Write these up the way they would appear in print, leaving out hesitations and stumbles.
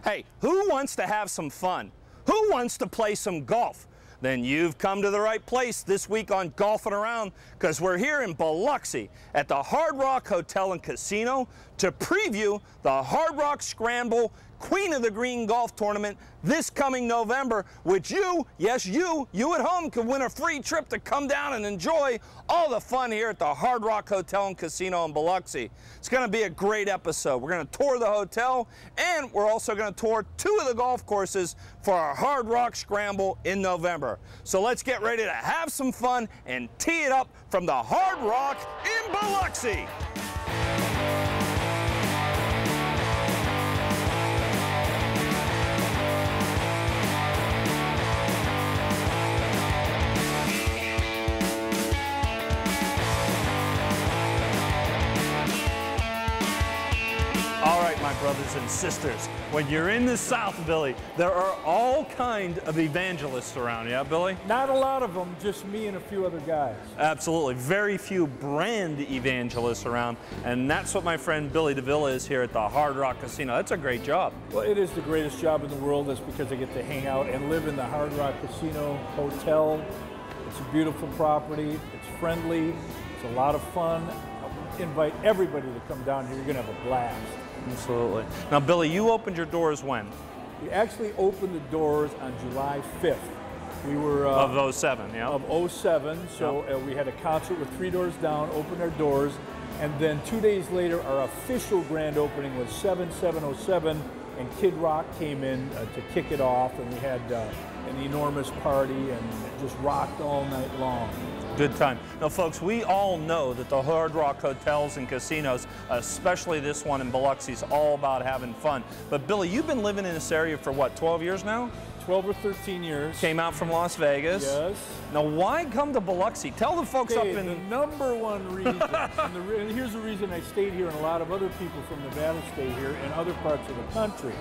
Hey, who wants to have some fun? Who wants to play some golf? Then you've come to the right place this week on Golfin' Around, because we're here in Biloxi at the Hard Rock Hotel and Casino to preview the Hard Rock Scramble Queen of the Green Golf Tournament this coming November, which you, yes you at home, can win a free trip to come down and enjoy all the fun here at the Hard Rock Hotel and Casino in Biloxi. It's going to be a great episode. We're going to tour the hotel, and we're also going to tour 2 of the golf courses for our Hard Rock Scramble in November. So let's get ready to have some fun and tee it up from the Hard Rock in Biloxi. All right, my brothers and sisters, when you're in the South, Billy, there are all kinds of evangelists around, yeah, Billy? Not a lot of them, just me and a few other guys. Absolutely. Very few brand evangelists around, and that's what my friend Billy DeVille is here at the Hard Rock Casino. That's a great job. Well, it is the greatest job in the world. That's because I get to hang out and live in the Hard Rock Casino Hotel. It's a beautiful property. It's friendly. It's a lot of fun. I invite everybody to come down here. You're going to have a blast. Absolutely. Now, Billy, you opened your doors when? We actually opened the doors on July 5th. We were... of 07, yeah? Of 07, so yeah. We had a concert with 3 doors down, opened our doors, and then 2 days later, our official grand opening was 7/7/07, and Kid Rock came in to kick it off, and we had an enormous party, and it just rocked all night long. Good time. Now, folks, we all know that the Hard Rock hotels and casinos, especially this one in Biloxi, is all about having fun. But, Billy, you've been living in this area for, what, 12 years now? 12 or 13 years. Came out from Las Vegas. Yes. Now, why come to Biloxi? Tell the folks up in... The number one reason, and here's the reason I stayed here, and a lot of other people from Nevada stay here, and other parts of the country.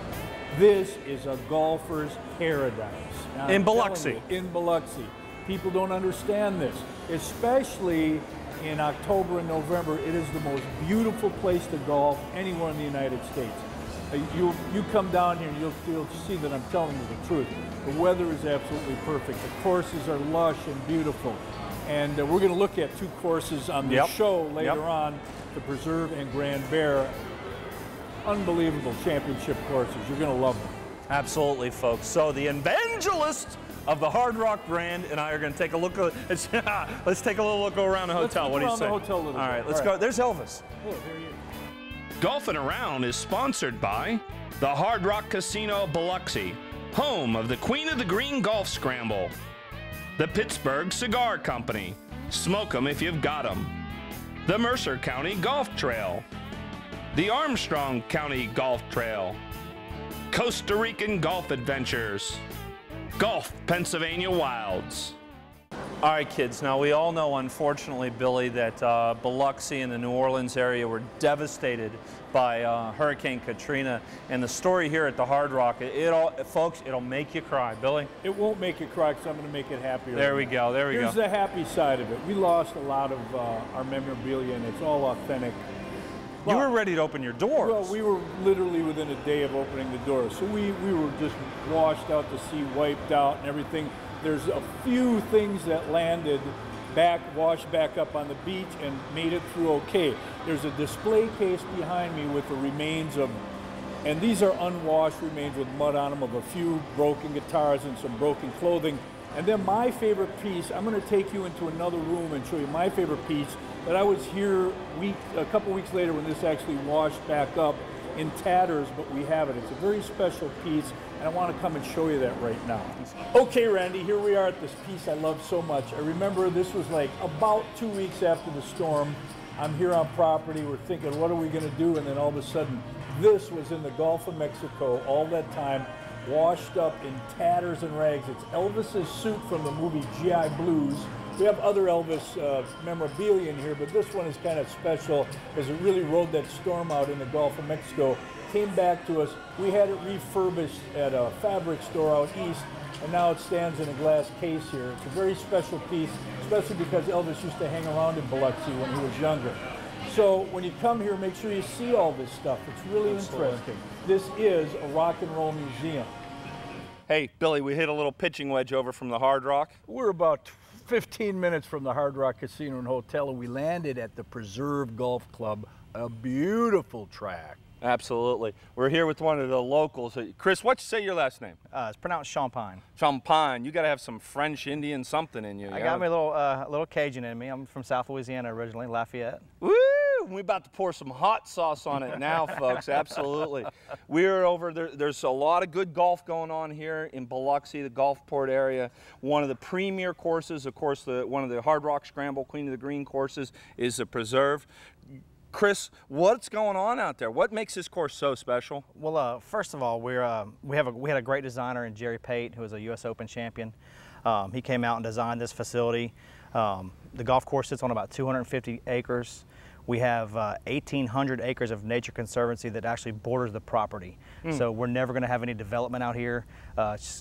This is a golfer's paradise. Now, in Biloxi. In Biloxi. People don't understand this, especially in October and November. It is the most beautiful place to golf anywhere in the United States. You come down here and you'll see that I'm telling you the truth. The weather is absolutely perfect. The courses are lush and beautiful. And we're going to look at 2 courses on the show later on, the Preserve and Grand Bear. Unbelievable championship courses. You're going to love them. Absolutely, folks. So the evangelists of the Hard Rock brand and I are going to take a look. Let's take a little look around the hotel. What do you say? The hotel a little All right, bit. let's go. There's Elvis. Oh, there he is. Golfin' Around is sponsored by the Hard Rock Casino Biloxi, home of the Queen of the Green Golf Scramble, the Pittsburgh Cigar Company, smoke 'em if you've got 'em, the Mercer County Golf Trail, the Armstrong County Golf Trail, Costa Rican Golf Adventures, Gulf Pennsylvania Wilds. All right, kids. Now, we all know, unfortunately, Billy, that Biloxi and the New Orleans area were devastated by Hurricane Katrina. And the story here at the Hard Rock, folks, it'll make you cry. Billy? It won't make you cry, because I'm going to make it happier. There we go. There we go. Here's the happy side of it. We lost a lot of our memorabilia, and it's all authentic. You were ready to open your doors. Well, we were literally within a day of opening the doors. So we were just washed out to sea, wiped out and everything. There's a few things that landed washed back up on the beach and made it through okay. There's a display case behind me with the remains of, and these are unwashed remains with mud on them, of a few broken guitars and some broken clothing. And then my favorite piece, I'm going to take you into another room and show you my favorite piece that I was here a couple weeks later when this actually washed back up in tatters, but we have it. It's a very special piece, and I want to come and show you that right now. Okay, Randy, here we are at this piece I love so much. I remember this was like about 2 weeks after the storm. I'm here on property, we're thinking, what are we going to do? And then all of a sudden, this was in the Gulf of Mexico all that time, washed up in tatters and rags. It's Elvis's suit from the movie GI Blues. We have other Elvis memorabilia in here, but this one is kind of special because it really rode that storm out in the Gulf of Mexico. Came back to us. We had it refurbished at a fabric store out east, and now it stands in a glass case here. It's a very special piece, especially because Elvis used to hang around in Biloxi when he was younger. So when you come here, make sure you see all this stuff. It's really interesting. This is a rock and roll museum. Hey, Billy, we hit a little pitching wedge over from the Hard Rock. We're about 15 minutes from the Hard Rock Casino and Hotel, and we landed at the Preserve Golf Club, a beautiful track. Absolutely. We're here with one of the locals. Chris, what'd you say your last name? It's pronounced Champagne. Champagne. You got to have some French, Indian, something in you. I got me a little Cajun in me. I'm from South Louisiana originally, Lafayette. Woo! We're about to pour some hot sauce on it now, folks. Absolutely. We're over there. There's a lot of good golf going on here in Biloxi, the Gulfport area. One of the premier courses, of course, one of the Hard Rock Scramble, Queen of the Green courses is the Preserve. Chris, what's going on out there? What makes this course so special? Well, first of all, we had a great designer in Jerry Pate, who was a U.S. Open champion. He came out and designed this facility. The golf course sits on about 250 acres. We have 1,800 acres of nature conservancy that actually borders the property. So we're never going to have any development out here,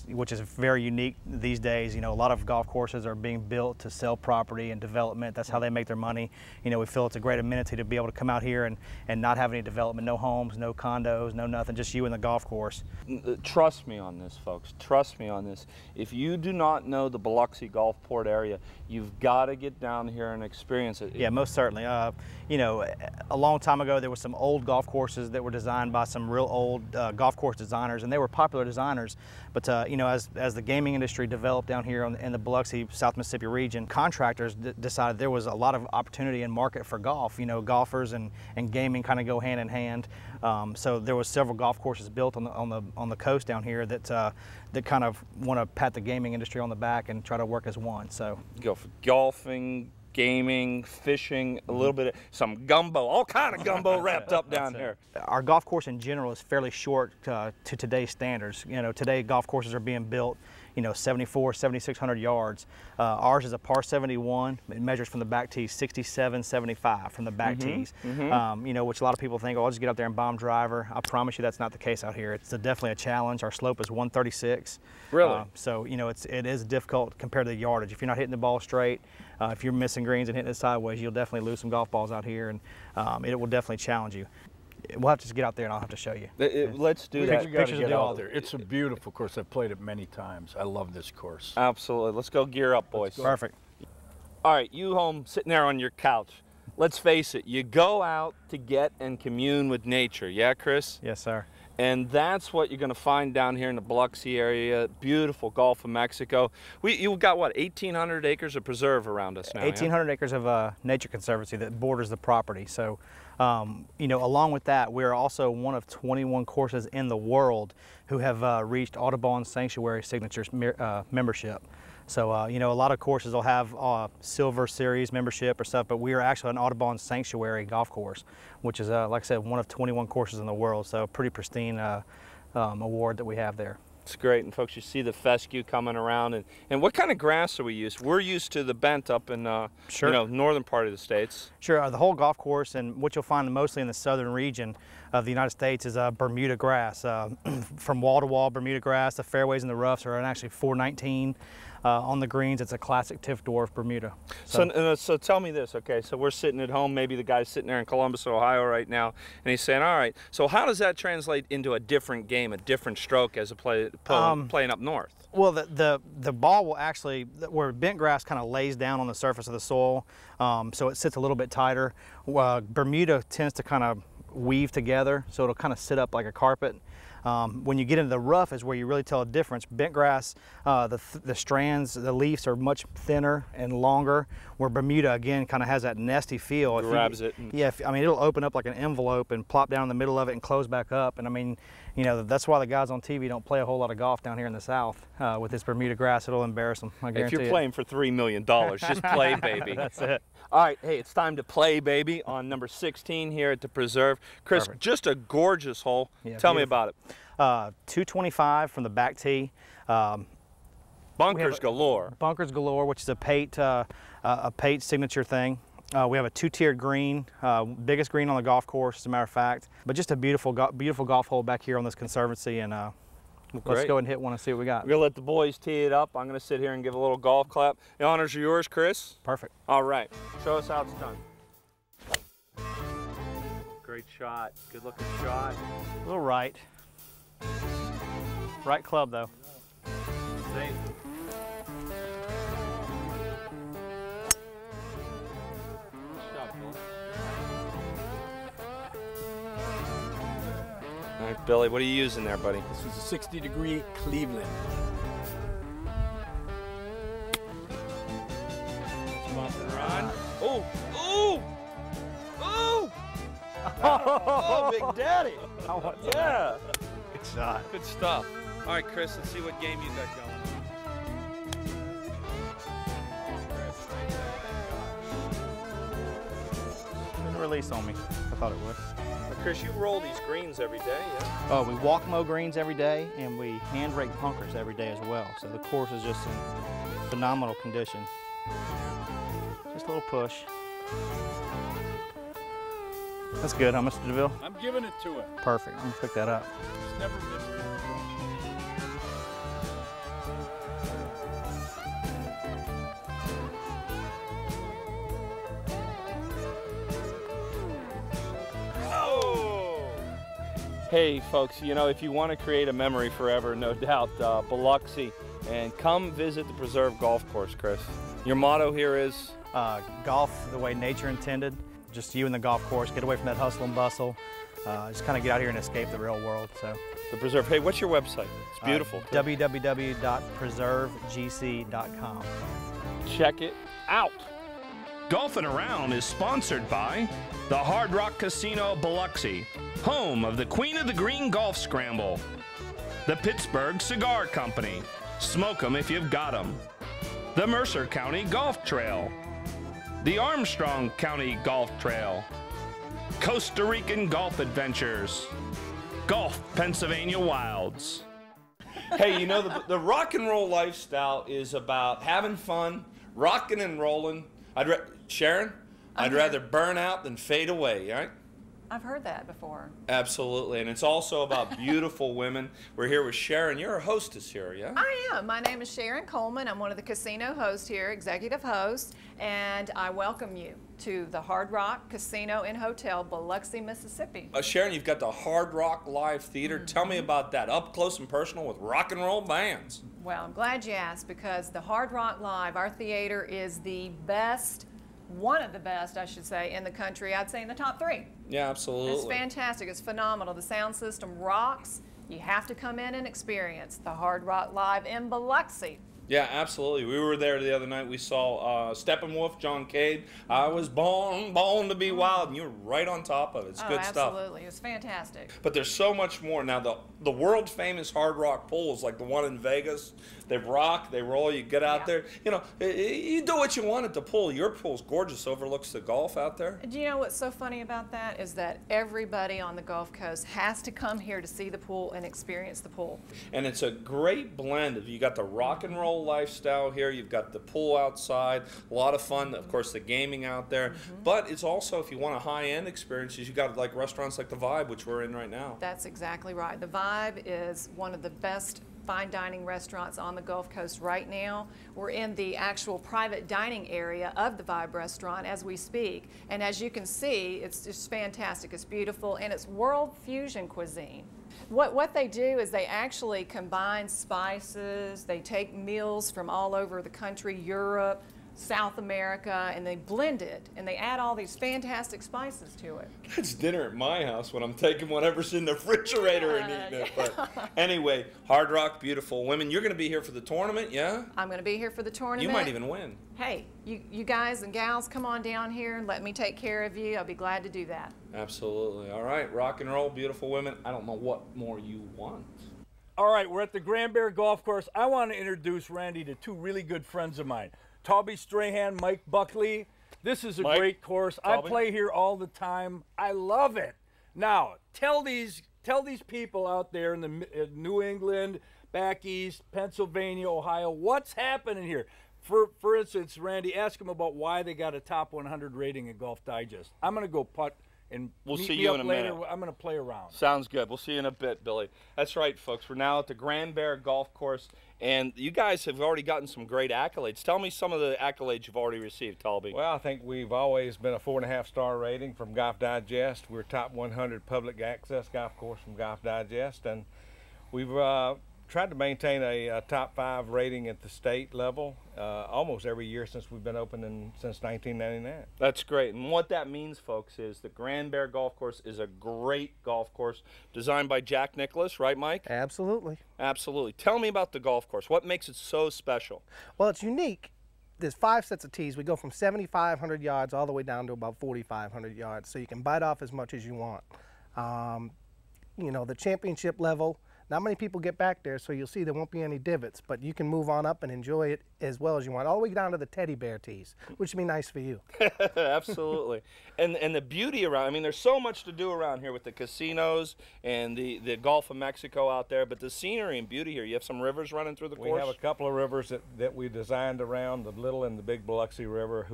which is very unique these days. You know, a lot of golf courses are being built to sell property and development. That's how they make their money. You know, we feel it's a great amenity to be able to come out here and not have any development, no homes, no condos, no nothing, just you and the golf course. Trust me on this, folks. Trust me on this. If you do not know the Biloxi Gulfport area, you've got to get down here and experience it. Yeah, most certainly. You know, a long time ago, there were some old golf courses that were designed by some real old golf course designers, and they were popular designers. But you know, as the gaming industry developed down here in the Biloxi, South Mississippi region, contractors decided there was a lot of opportunity and market for golf. You know, golfers and gaming kind of go hand in hand. So there was several golf courses built on the coast down here that kind of want to pat the gaming industry on the back and try to work as one. So go for golfing, gaming, fishing, a little bit of some gumbo, all kind of gumbo wrapped up down here. Our golf course in general is fairly short to today's standards. You know, today golf courses are being built, you know, 7,600 yards. Ours is a par 71. It measures from the back tees 67.75 from the back tees. You know, which a lot of people think, oh, I'll just get up there and bomb driver. I promise you that's not the case out here. It's definitely a challenge. Our slope is 136. Really? So, you know, it is difficult compared to the yardage. If you're not hitting the ball straight, if you're missing greens and hitting it sideways, you'll definitely lose some golf balls out here, and it will definitely challenge you. We'll have to just get out there and I'll have to show you. Let's do that. Pictures get out there. It's a beautiful course. I've played it many times. I love this course. Absolutely. Let's go gear up, boys. Perfect. All right, you home sitting there on your couch. Let's face it, you go out to get and commune with nature. Yeah, Chris? Yes, sir. And that's what you're going to find down here in the Biloxi area. Beautiful Gulf of Mexico. You've got, what, 1,800 acres of preserve around us now? 1,800 acres of nature conservancy that borders the property. So, you know, along with that, we're also one of 21 courses in the world who have reached Audubon Sanctuary Signatures membership. So, you know, a lot of courses will have Silver Series membership or stuff, but we are actually an Audubon Sanctuary golf course, which is, like I said, one of 21 courses in the world. So, a pretty pristine award that we have there. It's great, and folks, you see the fescue coming around, and what kind of grass are we used? We're used to the bent up in sure. You know, northern part of the States. Sure, the whole golf course, and what you'll find mostly in the southern region of the United States is Bermuda grass. From wall to wall Bermuda grass, the fairways and the roughs are actually 419. On the greens, it's a classic Tiff Dwarf Bermuda. So tell me this, okay, so we're sitting at home, maybe the guy's sitting there in Columbus, Ohio right now, and he's saying, all right, so how does that translate into a different game, a different stroke as playing up north? Well, the ball will actually, where bent grass kind of lays down on the surface of the soil, so it sits a little bit tighter. Bermuda tends to kind of weave together, so it'll kind of sit up like a carpet. When you get into the rough is where you really tell a difference. Bent grass, the strands, the leaves are much thinner and longer, where Bermuda, again, kind of has that nesty feel. Grabs it. Yeah, I mean, it'll open up like an envelope and plop down in the middle of it and close back up. And I mean, you know, that's why the guys on TV don't play a whole lot of golf down here in the South with this Bermuda grass. It'll embarrass them, I guarantee you. If you're playing for $3 million, just play, baby. That's it. All right, hey, it's time to play, baby, on number 16 here at the Preserve. Chris, perfect. Just a gorgeous hole. Yeah, tell me about it. 225 from the back tee. Bunkers galore. Bunkers galore, which is a Pate signature thing. We have a two-tiered green, biggest green on the golf course, as a matter of fact. But just a beautiful golf hole back here on this conservancy, and let's go and hit one and see what we got. We're gonna let the boys tee it up. I'm gonna sit here and give a little golf clap. The honors are yours, Chris. Perfect. All right, show us how it's done. Great shot. Good looking shot. A little right. Right club though. Safe. All right, Billy, what are you using there, buddy? This is a 60-degree Cleveland. Come off the run. Oh, oh, oh! Oh, Big Daddy! Yeah. Good shot. Good stuff. All right, Chris, let's see what game you got going. Didn't release on me. I thought it would. Chris, you roll these greens every day, yeah? Oh, we walk mow greens every day, and we hand rake bunkers every day as well. So the course is just in phenomenal condition. Just a little push. That's good, huh, Mr. DeVille? I'm giving it to him. Perfect. I'm gonna pick that up. He's never missed it. Hey folks, you know, if you want to create a memory forever, no doubt, Biloxi, and come visit the preserve golf course, Chris. Your motto here is? Golf the way nature intended. Just you and the golf course, get away from that hustle and bustle. Just kind of get out here and escape the real world. So The preserve. Hey, what's your website? It's beautiful. www.preservegc.com. Check it out. Golfin' Around is sponsored by the Hard Rock Casino Biloxi, home of the Queen of the Green Golf Scramble, the Pittsburgh Cigar Company, smoke 'em if you've got 'em, the Mercer County Golf Trail, the Armstrong County Golf Trail, Costa Rican Golf Adventures, Golf Pennsylvania Wilds. Hey, you know, the rock and roll lifestyle is about having fun, rocking and rolling. Sharon, I'd rather burn out than fade away, right? I've heard that before. Absolutely, and it's also about beautiful women. We're here with Sharon. You're a hostess here, yeah? I am. My name is Sharon Coleman. I'm one of the casino hosts here, executive host, and I welcome you to the Hard Rock Casino and Hotel, Biloxi, Mississippi. Sharon, you've got the Hard Rock Live Theater. Tell me about that, up close and personal with rock and roll bands. Well, I'm glad you asked, because the Hard Rock Live, our theater, is the best, one of the best, I should say, in the country. I'd say in the top 3. Yeah, absolutely. It's fantastic. It's phenomenal. The sound system rocks. You have to come in and experience the Hard Rock Live in Biloxi. Yeah, absolutely. We were there the other night. We saw Steppenwolf, John Cade. I was born to be wild, and you're right on top of it. It's good stuff. Absolutely. It was fantastic. But there's so much more. Now, the world famous Hard Rock pools, like the one in Vegas, they rock, they roll, you get out there. You know, you do what you want at the pool. Your pool's gorgeous, overlooks the golf out there. Do you know what's so funny about that is that everybody on the Gulf Coast has to come here to see the pool and experience the pool. And it's a great blend of, you got the rock and roll lifestyle here, you've got the pool outside, a lot of fun, of course the gaming out there, but it's also, if you want a high-end experiences, you got like restaurants like the Vibe, which we're in right now. That's exactly right. The Vibe is one of the best fine dining restaurants on the Gulf Coast right now. We're in the actual private dining area of the Vibe restaurant as we speak, and as you can see, it's just fantastic. It's beautiful, and it's world fusion cuisine. What they do is they actually combine spices. They take meals from all over the country, Europe, South America, and they blend it, and they add all these fantastic spices to it. It's dinner at my house when I'm taking whatever's in the refrigerator and eating it. But anyway, Hard Rock, beautiful women. You're going to be here for the tournament, yeah? I'm going to be here for the tournament. You might even win. Hey, you guys and gals, come on down here and let me take care of you. I'll be glad to do that. Absolutely. All right, rock and roll, beautiful women. I don't know what more you want. All right, we're at the Grand Bear Golf Course. I want to introduce Randy to 2 really good friends of mine. Toby Strahan, Mike Buckley. This is a great course. Toby. I play here all the time. I love it. Now, tell these people out there in the New England, back east, Pennsylvania, Ohio, what's happening here? For instance, Randy, ask them about why they got a top 100 rating in Golf Digest. I'm going to go putt and we'll meet see me you up in a later. minute. I'm going to play around. Sounds good. We'll see you in a bit, Billy. That's right, folks. We're now at the Grand Bear Golf Course, and you guys have already gotten some great accolades. Tell me some of the accolades you've already received, Talby. Well, I think we've always been a 4.5-star rating from Golf Digest. We're top 100 public access golf course from Golf Digest, and we've tried to maintain a top 5 rating at the state level almost every year since we've been open since 1999. That's great. And what that means, folks, is the Grand Bear Golf Course is a great golf course designed by Jack Nicklaus, right, Mike? Absolutely. Absolutely. Tell me about the golf course. What makes it so special? Well, it's unique. There's 5 sets of tees. We go from 7,500 yards all the way down to about 4,500 yards, so you can bite off as much as you want. You know, the championship level, not many people get back there, so you'll see there won't be any divots, but you can move on up and enjoy it as well as you want, all the way down to the teddy bear tees, which would be nice for you. Absolutely. And the beauty around, I mean, there's so much to do around here with the casinos and the Gulf of Mexico out there, but the scenery and beauty here, you have some rivers running through the course? We have a couple of rivers that we designed around, the Little and the Big Biloxi River,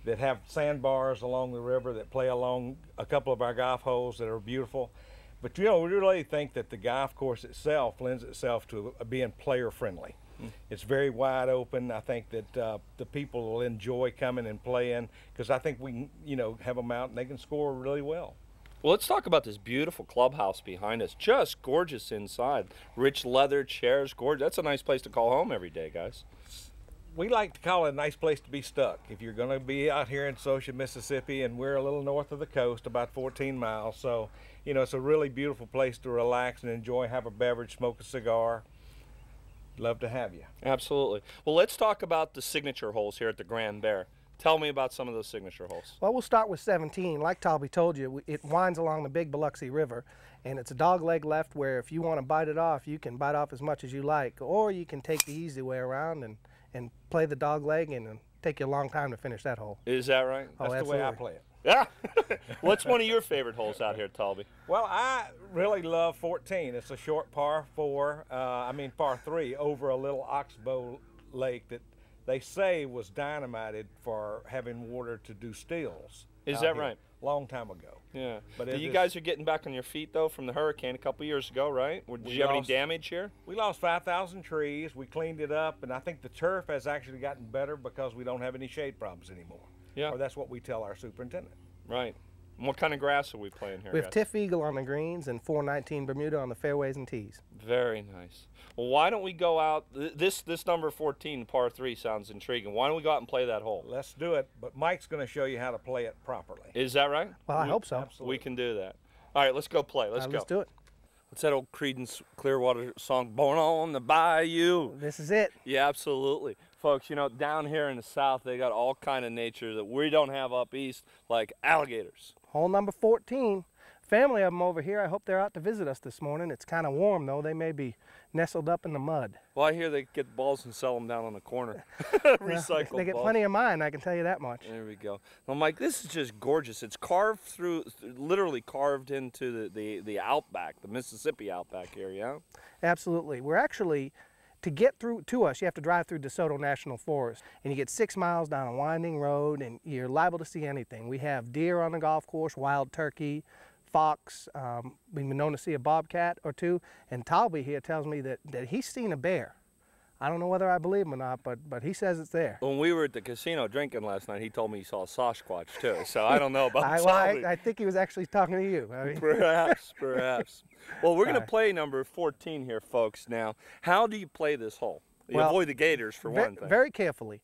that have sandbars along the river that play along a couple of our golf holes that are beautiful. But you know, we really think that the golf course itself lends itself to being player friendly. It's very wide open. I think that the people will enjoy coming and playing because I think we can, you know, have them out and they can score really well. Well, let's talk about this beautiful clubhouse behind us. Just gorgeous inside. Rich leather chairs, gorgeous. That's a nice place to call home every day, guys. We like to call it a nice place to be stuck. If you're going to be out here in Saucia, Mississippi, and we're a little north of the coast, about 14 miles, so you know, it's a really beautiful place to relax and enjoy, have a beverage, smoke a cigar. Love to have you. Absolutely. Well, let's talk about the signature holes here at the Grand Bear. Tell me about some of those signature holes. Well, we'll start with 17. Like Talby told you, it winds along the Big Biloxi River, and it's a dog leg left where if you want to bite it off, you can bite off as much as you like, or you can take the easy way around and play the dog leg and take you a long time to finish that hole. Is that right? Oh, That's the way I play it. Yeah. What's one of your favorite holes out here, Talby? Well, I really love 14. It's a short par 3 over a little oxbow lake that they say was dynamited for having water to do stills. Is that right? Long time ago. Yeah. But you guys are getting back on your feet, though, from the hurricane a couple years ago, right? Did you have any damage here? We lost 5,000 trees. We cleaned it up, and I think the turf has actually gotten better because we don't have any shade problems anymore. Yeah. Or that's what we tell our superintendent. Right. And what kind of grass are we playing here, We have guys? Tiff Eagle on the greens and 419 Bermuda on the fairways and tees. Very nice. Well, why don't we go out? This number 14, par 3, sounds intriguing. Why don't we go out and play that hole? Let's do it, but Mike's going to show you how to play it properly. Is that right? Well, I hope so. Absolutely. We can do that. All right, let's go play. Let's go. Let's do it. What's that old Creedence Clearwater song, Born on the Bayou? This is it. Yeah, absolutely. Folks, you know, down here in the south, they got all kind of nature that we don't have up east, like alligators. Hole number 14. Family of them over here. I hope they're out to visit us this morning. It's kind of warm, though. They may be nestled up in the mud. Well, I hear they get balls and sell them down on the corner. Recycled They get balls. plenty of mine, I can tell you that much. There we go. Well, Mike, this is just gorgeous. It's carved through, literally carved into the outback, the Mississippi outback here, yeah? Absolutely. We're actually, to get through to us, you have to drive through DeSoto National Forest, and you get 6 miles down a winding road, and you're liable to see anything. We have deer on the golf course, wild turkey, fox. We've been known to see a bobcat or two, and Talby here tells me that he's seen a bear. I don't know whether I believe him or not, but he says it's there. When we were at the casino drinking last night, he told me he saw a Sasquatch too, so I don't know about I think he was actually talking to you. I mean. Perhaps. Well, we're going to play number 14 here, folks. Now, how do you play this hole? You avoid the gators, for one thing. Very carefully.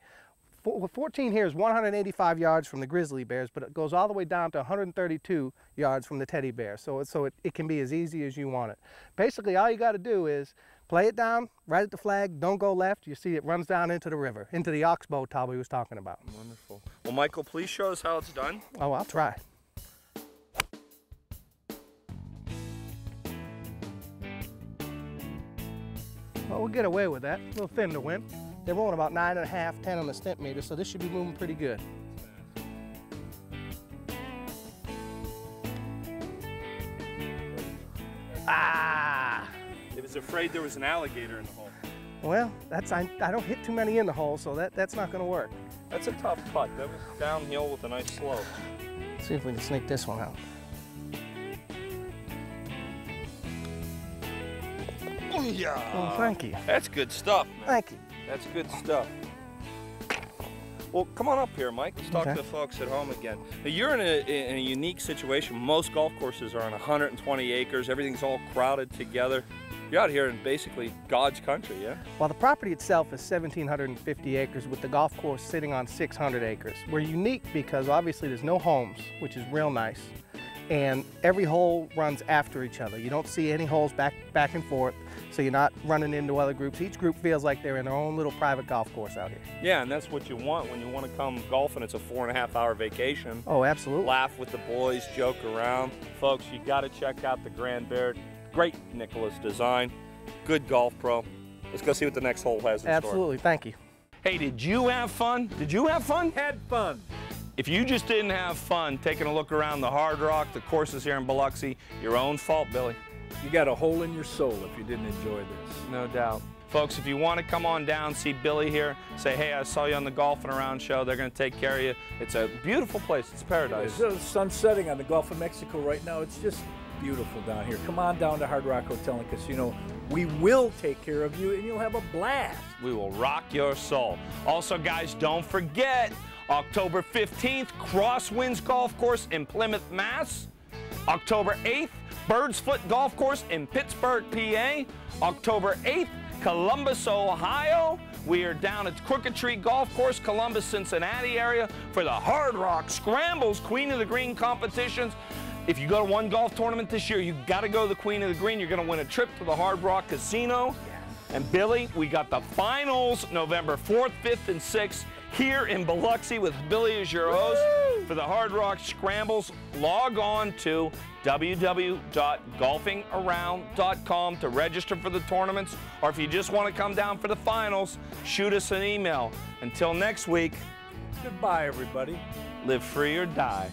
14 here is 185 yards from the grizzly bears, but it goes all the way down to 132 yards from the teddy bear, so it can be as easy as you want it. Basically, all you got to do is play it down, right at the flag, don't go left. You see it runs down into the river, into the oxbow Talby was talking about. Wonderful. Well, Michael, please show us how it's done. Oh, I'll try. Well, we'll get away with that. A little thin to win. They're rolling about 9.5, 10 on the stent meter, so this should be moving pretty good. Ah! He was afraid there was an alligator in the hole. Well, I don't hit too many in the hole, so that's not going to work. That's a tough putt. That was downhill with a nice slope. See if we can sneak this one out. Yeah. Oh, thank you. That's good stuff, man. Thank you. That's good stuff. Well, come on up here, Mike. Let's talk Okay. to the folks at home again. Now, you're in a unique situation. Most golf courses are on 120 acres. Everything's all crowded together. You're out here in basically God's country, yeah? While the property itself is 1,750 acres with the golf course sitting on 600 acres. We're unique because obviously there's no homes, which is real nice. And every hole runs after each other. You don't see any holes back and forth, so you're not running into other groups. Each group feels like they're in their own little private golf course out here. Yeah, and that's what you want when you want to come golfing. It's a 4.5-hour vacation. Oh, absolutely. Laugh with the boys, joke around. Folks, you got to check out the Grand Bear. Great Nicholas design. Good golf pro. Let's go see what the next hole has in store. Absolutely, thank you. Hey, did you have fun? Did you have fun? Had fun. If you just didn't have fun taking a look around the Hard Rock, the courses here in Biloxi, your own fault, Billy. You got a hole in your soul if you didn't enjoy this. No doubt. Folks, if you want to come on down, see Billy here, say, hey, I saw you on the Golfin' Around show. They're going to take care of you. It's a beautiful place. It's paradise. There's the sun setting on the Gulf of Mexico right now. It's just beautiful down here. Come on down to Hard Rock Hotel and Casino. We will take care of you, and you'll have a blast. We will rock your soul. Also, guys, don't forget, October 15th, Crosswinds Golf Course in Plymouth, Mass. October 8th, Bird's Foot Golf Course in Pittsburgh, PA. October 8th, Columbus, Ohio. We are down at Crooked Tree Golf Course, Columbus, Cincinnati area for the Hard Rock Scrambles Queen of the Green competitions. If you go to one golf tournament this year, you got to go to the Queen of the Green. You're going to win a trip to the Hard Rock Casino. And Billy, we got the finals November 4th, 5th, and 6th here in Biloxi with Billy as your host for the Hard Rock Scrambles. Log on to www.golfingaround.com to register for the tournaments, or if you just want to come down for the finals, shoot us an email. Until next week, Goodbye, everybody. live free or die.